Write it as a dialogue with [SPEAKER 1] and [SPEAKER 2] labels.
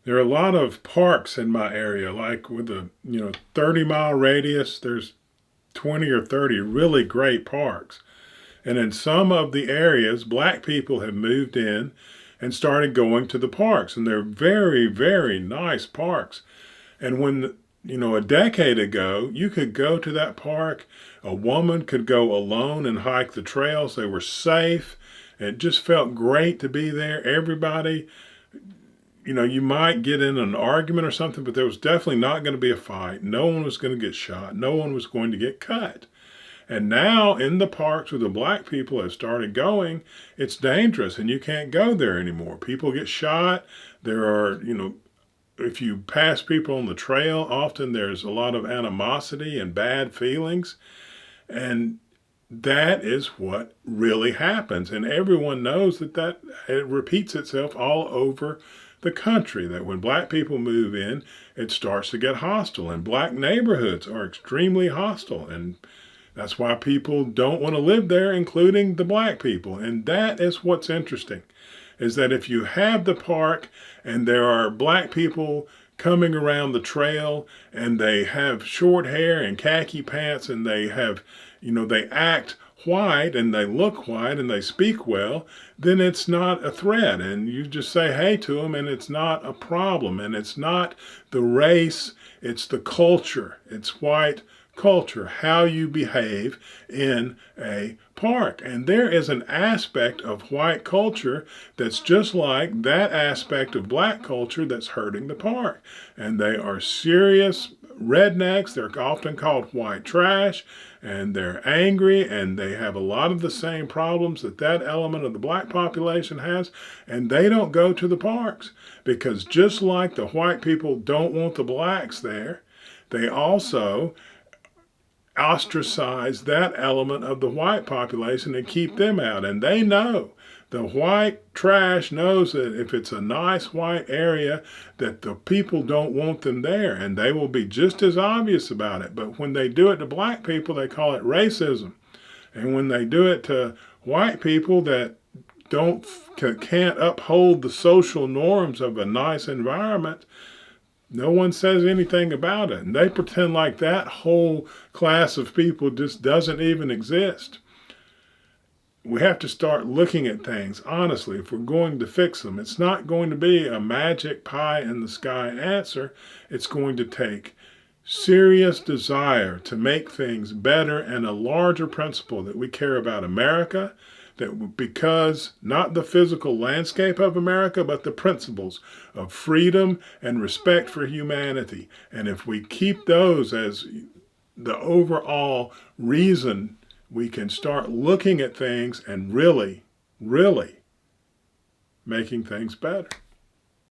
[SPEAKER 1] There are a lot of parks in my area, like with a 30-mile radius. There's 20 or 30 really great parks. And in some of the areas, black people have moved in and started going to the parks. And they're very, very nice parks. And when, a decade ago, you could go to that park. A woman could go alone and hike the trails. They were safe. It just felt great to be there. Everybody, you might get in an argument or something, but there was definitely not going to be a fight. No one was going to get shot. No one was going to get cut. And now in the parks where the black people have started going, it's dangerous and you can't go there anymore. People get shot. There are, if you pass people on the trail, often there's a lot of animosity and bad feelings. And that is what really happens. And everyone knows that it repeats itself all over the country, that when black people move in, it starts to get hostile. And black neighborhoods are extremely hostile. And that's why people don't want to live there, including the black people. And that is what's interesting, is that if you have the park and there are black people coming around the trail and they have short hair and khaki pants and they have, they act white and they look white and they speak well, then it's not a threat. And you just say hey to them and it's not a problem. And it's not the race, it's the culture. It's white culture, how you behave in a park. And there is an aspect of white culture that's just like that aspect of black culture that's hurting the park. And they are serious rednecks. They're often called white trash, and they're angry, and they have a lot of the same problems that element of the black population has, and they don't go to the parks because just like the white people don't want the blacks there, they also ostracize that element of the white population and keep them out. And they know, the white trash knows that if it's a nice white area, that the people don't want them there, and they will be just as obvious about it. But when they do it to black people, they call it racism. And when they do it to white people that can't uphold the social norms of a nice environment, no one says anything about it. And they pretend like that whole class of people just doesn't even exist. We have to start looking at things honestly if we're going to fix them. It's not going to be a magic pie in the sky answer. It's going to take serious desire to make things better and a larger principle that we care about America, that because not the physical landscape of America, but the principles of freedom and respect for humanity. And if we keep those as the overall reason, we can start looking at things and really, really making things better.